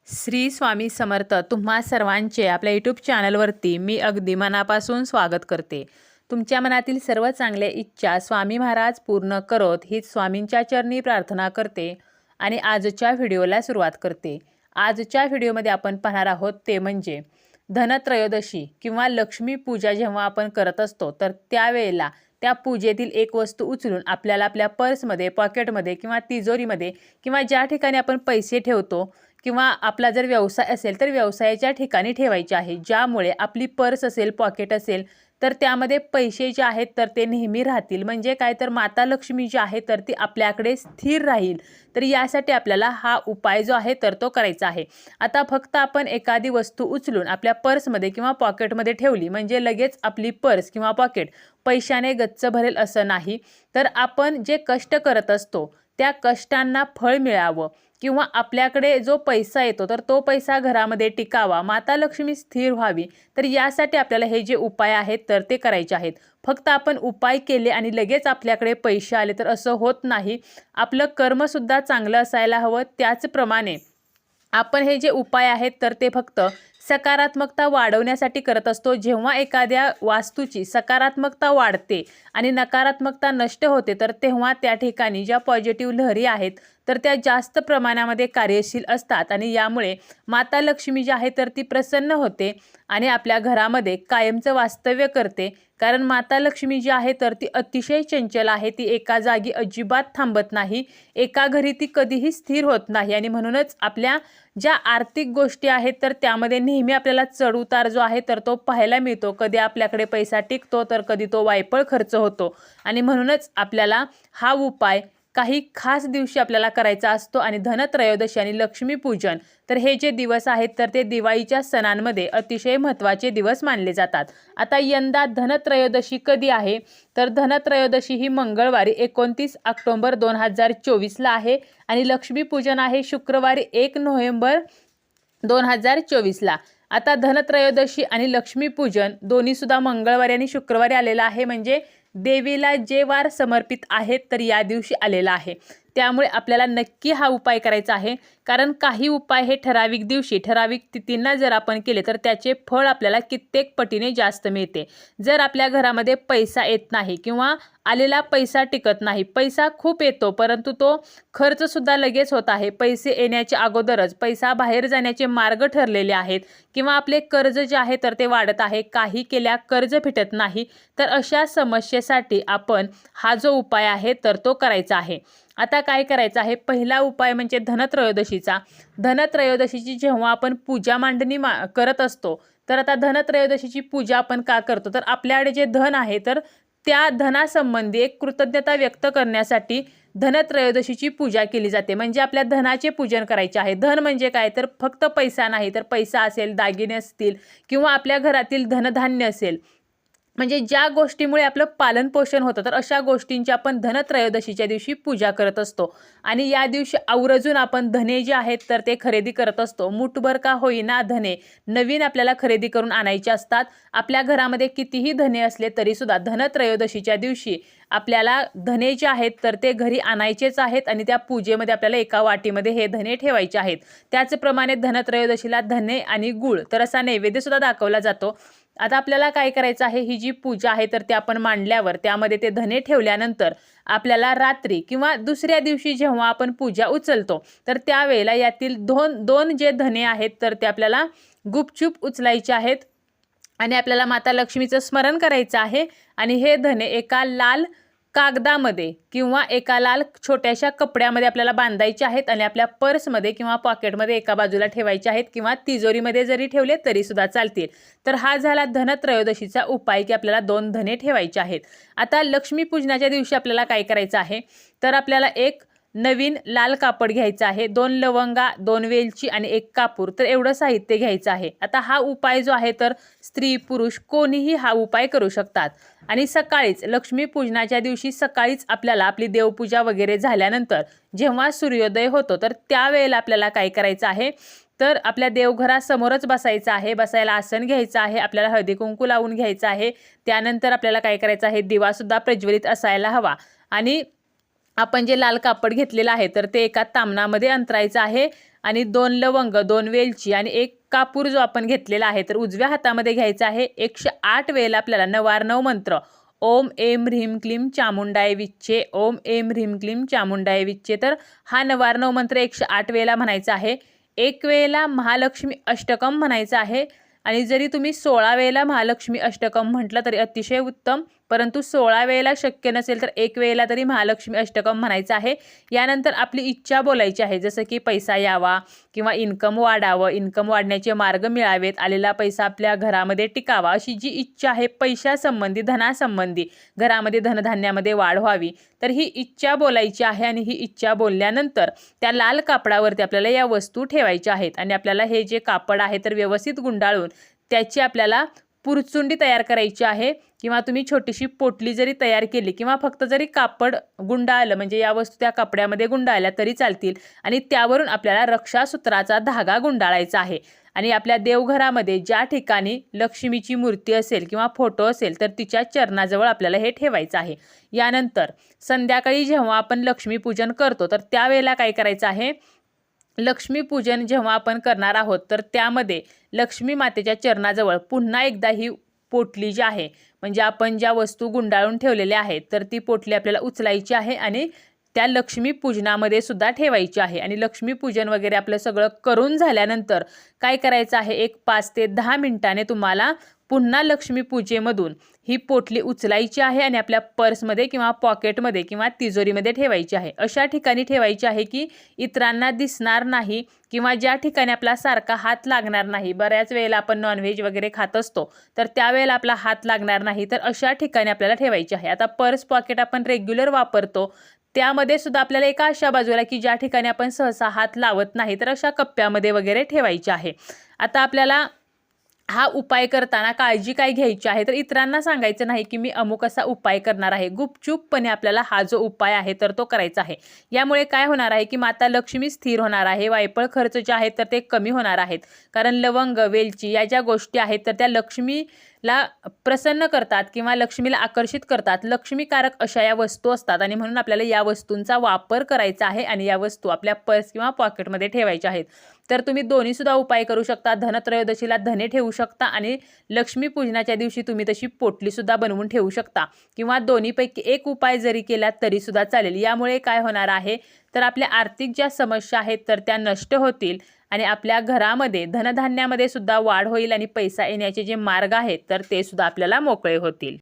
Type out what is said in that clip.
श्री स्वामी समर्थ तुम्हा सर्वांचे आपल्या यूट्यूब चॅनलवरती मी अगदी मनापासून स्वागत करते। तुमच्या मनातील सर्व चांगल्या इच्छा स्वामी महाराज पूर्ण करोत हीच स्वामींच्या चरणी प्रार्थना करते आणि आजच्या व्हिडिओला सुरुवात करते। आजच्या व्हिडिओमध्ये आपण पाहणार आहोत ते म्हणजे धनत्रयोदशी किंवा लक्ष्मी पूजा जेव्हा आपण करत असतो तर त्यावेळेला त्या पूजेतील एक वस्तू उचलून आपल्याला आपल्या पर्समध्ये, पॉकेटमध्ये किंवा तिजोरीमध्ये किंवा ज्या ठिकाणी आपण पैसे ठेवतो किंवा आपला जर व्यवसाय असेल तर व्यवसायाच्या ठिकाणी ठेवायचे आहे, ज्यामुळे आपली पर्स असेल, पॉकेट असेल तर त्यामध्ये पैसे जे आहेत तर ते नेहमी राहतील। म्हणजे काय तर माता लक्ष्मी जी आहे तर ती आपल्याकडे स्थिर राहील। तर यासाठी आपल्याला हा उपाय जो आहे तर तो करायचा आहे। आता फक्त आपण एखादी वस्तू उचलून आपल्या पर्समध्ये किंवा पॉकेटमध्ये ठेवली म्हणजे लगेच आपली पर्स किंवा पॉकेट पैशाने गच्च भरेल असं नाही। तर आपण जे कष्ट करत असतो त्या कष्टांना फळ मिळावं किंवा आपल्याकडे जो पैसा येतो तर तो पैसा घरामध्ये टिकावा, माता लक्ष्मी स्थिर व्हावी, तर यासाठी आपल्याला हे जे उपाय आहेत तर ते करायचे आहेत। फक्त आपण उपाय केले आणि लगेच आपल्याकडे पैसे आले तर असं होत नाही। आपलं कर्मसुद्धा चांगलं असायला हवं। त्याचप्रमाणे आपण हे जे उपाय आहेत तर ते फक्त सकारात्मकता वाढवण्यासाठी करत असतो। जेव्हा एखाद्या वास्तूची सकारात्मकता वाढते आणि नकारात्मकता नष्ट होते तर तेव्हा त्या ठिकाणी ज्या पॉझिटिव्ह लहरी आहेत तर त्या जास्त प्रमाणामध्ये कार्यशील असतात आणि यामुळे माता लक्ष्मी जी आहे तर ती प्रसन्न होते आणि आपल्या घरामध्ये कायमचं वास्तव्य करते। कारण माता लक्ष्मी जी आहे तर ती अतिशय चंचल आहे, ती एका जागी अजिबात थांबत नाही, एका घरी ती कधीही स्थिर होत नाही आणि म्हणूनच आपल्या ज्या आर्थिक गोष्टी आहेत तर त्यामध्ये नेहमी आपल्याला चढउतार जो आहे तर तो पाहायला मिळतो। कधी आपल्याकडे पैसा टिकतो तर कधी तो वायफळ खर्च होतो आणि म्हणूनच आपल्याला हा उपाय काही खास दिवशी आपल्याला करायचा असतो आणि धनत्रयोदशी आणि लक्ष्मीपूजन तर हे जे दिवस आहेत तर ते दिवाळीच्या सणांमध्ये अतिशय महत्त्वाचे दिवस मानले जातात। आता यंदा धनत्रयोदशी कधी आहे तर धनत्रयोदशी ही मंगळवारी 29 ऑक्टोबर 2024ला आहे आणि लक्ष्मीपूजन आहे शुक्रवारी 1 नोव्हेंबर 2024ला। आता धनत्रयोदशी आणि लक्ष्मीपूजन दोन्ही सुद्धा मंगळवारी आणि शुक्रवारी आलेला आहे, म्हणजे देवीला जे वार समर्पित आहेत तर या दिवशी आलेला आहे। त्यामुळे आपल्याला नक्की हा उपाय करायचा आहे, कारण काही उपाय हे ठराविक दिवशी ठराविक तिथींना जर आपण केले तर त्याचे फळ आपल्याला कित्येक पटीने जास्त मिळते। जर आपल्या घरामध्ये पैसा येत नाही किंवा आलेला पैसा टिकत नाही, पैसा खूप येतो परंतु तो खर्च सुद्धा लगेच होत आहे, पैसे येण्याच्या अगोदरच पैसा बाहेर जाण्याचे मार्ग ठरलेले आहेत किंवा आपले कर्ज जे आहे तर ते वाढत आहे, काही केल्या कर्ज फिटत नाही, तर अशा समस्येसाठी आपण हा जो उपाय आहे तर तो करायचा आहे। आता काय करायचं आहे, पहिला उपाय म्हणजे धनत्रयोदशीचा। धनत्रयोदशीची जेव्हा आपण पूजा मांडणी करत असतो तर आता धनत्रयोदशीची पूजा आपण का करतो तर आपल्याकडे जे धन आहे तर त्या धनासंबंधी एक कृतज्ञता व्यक्त करण्यासाठी धनत्रयोदशीची पूजा केली जाते। म्हणजे आपल्या धनाचे पूजन करायचे आहे। धन म्हणजे काय तर फक्त पैसा नाही, तर पैसा असेल, दागिने असतील किंवा आपल्या घरातील धनधान्य असेल, म्हणजे ज्या गोष्टीमुळे आपलं पालन पोषण होतं तर अशा गोष्टींची आपण धनत्रयोदशीच्या दिवशी पूजा करत असतो आणि या दिवशी आवर्जून आपण धने जे आहेत तर ते खरेदी करत असतो। मुठभर का होईना धने नवीन आपल्याला खरेदी करून आणायचे असतात। आपल्या घरामध्ये कितीही धने असले तरी सुद्धा धनत्रयोदशीच्या दिवशी आपल्याला धने जे आहेत तर ते घरी आणायचेच आहेत आणि त्या पूजेमध्ये आपल्याला एका वाटीमध्ये हे धने ठेवायचे आहेत। त्याचप्रमाणे धनत्रयोदशीला धने आणि गूळ तर असा नैवेद्य सुद्धा दाखवला जातो। आता आपल्याला काय करायचं आहे, ही जी पूजा आहे तर ते आपण मांडल्यावर त्यामध्ये ते धने ठेवल्यानंतर आपल्याला रात्री किंवा दुसऱ्या दिवशी जेव्हा आपण पूजा उचलतो तर त्यावेळेला यातील दोन जे धने आहेत तर ते आपल्याला गुपचूप उचलायचे आहेत आणि आपल्याला माता लक्ष्मीचं स्मरण करायचं आहे आणि हे धने एका लाल कागदामध्ये किंवा एका लाल छोट्याशा कपड्यामध्ये आपल्याला बांधायचे आहेत आणि आपल्या पर्समध्ये किंवा पॉकेटमध्ये एका बाजूला ठेवायचे आहेत किंवा तिजोरीमध्ये जरी ठेवले तरी सुद्धा चालतील। तर हा झाला धनत्रयोदशीचा उपाय की आपल्याला 2 धने ठेवायचे आहेत। आता लक्ष्मीपूजनाच्या दिवशी आपल्याला काय करायचं आहे तर आपल्याला एक नवीन लाल कापड घ्यायचं आहे, 2 लवंगा, 2 वेलची आणि 1 कापूर, तर एवढं साहित्य घ्यायचं आहे। आता हा उपाय जो आहे तर स्त्री पुरुष कोणीही हा उपाय करू शकतात आणि सकाळीच लक्ष्मीपूजनाच्या दिवशी सकाळीच आपल्याला आपली देवपूजा वगैरे झाल्यानंतर जेव्हा सूर्योदय होतो तर त्यावेळेला आपल्याला काय करायचं आहे तर आपल्या देवघरासमोरच बसायचं आहे, बसायला आसन घ्यायचं आहे, आपल्याला हळदी कुंकू लावून घ्यायचं आहे। त्यानंतर आपल्याला काय करायचं आहे, दिवा सुद्धा प्रज्वलित असायला हवा आणि आपण जे लाल कापड घेतलेलं आहे तर ते एका तामणामध्ये अंतरायचं आहे आणि 2 लवंग, 2 वेलची आणि 1 कापूर जो आपण घेतलेला आहे तर उजव्या हातामध्ये घ्यायचा आहे. 108 वेळेला आपल्याला नवार्णव मंत्र ओम ऐं ह्रीं क्लीं चामुंडाय विच्चे, ओम ऐं ह्रीं क्लीं चामुंडाय विच्चे, तर हा नवार्णव मंत्र 108 वेळेला म्हणायचा आहे. 1 वेळेला महालक्ष्मी अष्टकम म्हणायचं आहे आणि जरी तुम्ही 16 वेळेला महालक्ष्मी अष्टकम म्हटलं तरी अतिशय उत्तम, परंतु 16 वेळेला शक्य नसेल तर 1 वेळेला तरी महालक्ष्मी अष्टकम म्हणायचं आहे. यानंतर आपली इच्छा बोलायची आहे, जसं की पैसा यावा किंवा इन्कम वाढावं, इन्कम वाढण्याचे मार्ग मिळावेत, आलेला पैसा आपल्या घरामध्ये टिकावा, अशी जी इच्छा आहे पैशासंबंधी, धनासंबंधी, घरामध्ये धनधान्यामध्ये वाढ व्हावी, तर ही इच्छा बोलायची आहे. आणि ही इच्छा बोलल्यानंतर त्या लाल कापडावरती आपल्याला या वस्तू ठेवायच्या आहेत आणि आपल्याला हे जे कापड आहे तर व्यवस्थित गुंडाळून त्याची आपल्याला पुरचुंडी तयार करायची आहे. किंवा तुम्ही छोटीशी पोटली जरी तयार केली किंवा फक्त जरी कापड गुंडाळलं, म्हणजे या वस्तू त्या कपड्यामध्ये गुंडाळल्या तरी चालतील. आणि त्यावरून आपल्याला रक्षासूत्राचा धागा गुंडाळायचा आहे. आणि आपल्या देवघरामध्ये ज्या ठिकाणी लक्ष्मीची मूर्ती असेल किंवा फोटो असेल तर तिच्या चरणाजवळ आपल्याला हे ठेवायचं आहे. यानंतर संध्याकाळी जेव्हा आपण लक्ष्मीपूजन करतो तर त्यावेळेला काय करायचं आहे, लक्ष्मीपूजन जेव्हा आपण करणार आहोत तर त्यामध्ये लक्ष्मी मातेच्या चरणाजवळ पुन्हा एकदा ही पोटली जी आहे, म्हणजे आपण ज्या वस्तू गुंडाळून ठेवलेल्या आहेत तर ती पोटली आपल्याला उचलायची आहे आणि त्या लक्ष्मीपूजनामध्ये सुद्धा ठेवायची आहे. आणि लक्ष्मीपूजन वगैरे आपलं सगळं करून झाल्यानंतर काय करायचं आहे, एक 5 ते 10 मिनिटाने तुम्हाला पुन्हा लक्ष्मीपूजेमधून ही पोटली उचलायची आहे आणि आपल्या पर्समध्ये किंवा पॉकेटमध्ये किंवा तिजोरीमध्ये ठेवायची आहे. अशा ठिकाणी ठेवायची आहे की इतरांना दिसणार नाही किंवा ज्या ठिकाणी आपला सारखा हात लागणार नाही. बऱ्याच वेळेला आपण नॉनव्हेज वगैरे खात असतो तर त्यावेळेला आपला हात लागणार नाही, तर अशा ठिकाणी आपल्याला ठेवायची आहे. आता पर्स पॉकेट आपण रेग्युलर वापरतो त्यामध्ये सुद्धा आपल्याला एका अशा बाजूला की ज्या ठिकाणी आपण सहसा हात लावत नाही तर अशा कप्प्यामध्ये वगैरे ठेवायची आहे. आता आपल्याला हा उपाय करताना काळजी काय घ्यायची आहे, तर इतरांना सांगायचं नाही की मी अमुक असा उपाय करणार आहे. गुपचूपपणे आपल्याला हा जो उपाय आहे तर तो करायचा आहे. यामुळे काय होणार आहे की माता लक्ष्मी स्थिर होणार आहे. वायफळ खर्च जे आहेत तर ते कमी होणार आहेत. कारण लवंग, वेलची या ज्या गोष्टी आहेत तर त्या लक्ष्मीला प्रसन्न करतात किंवा लक्ष्मीला आकर्षित करतात. लक्ष्मीकारक अशा या वस्तू असतात आणि म्हणून आपल्याला या वस्तूंचा वापर करायचा आहे आणि या वस्तू आपल्या पर्स किंवा पॉकेटमध्ये ठेवायच्या आहेत. तर तुम्ही दोन्ही सुद्धा उपाय करू शकता. धनत्रयोदशीला धने ठेवू शकता आणि लक्ष्मीपूजनाच्या दिवशी तुम्ही तशी पोटली सुद्धा बनवून ठेवू शकता किंवा दोन्हीपैकी एक उपाय जरी केला तरी सुद्धा चालेल. यामुळे काय होणार आहे तर आपल्या आर्थिक ज्या समस्या आहेत तर त्या नष्ट होतील आणि आपल्या घरामध्ये धनधान्यामध्ये सुद्धा वाढ होईल आणि पैसा येण्याचे जे मार्ग आहेत तर ते सुद्धा आपल्याला मोकळे होतील.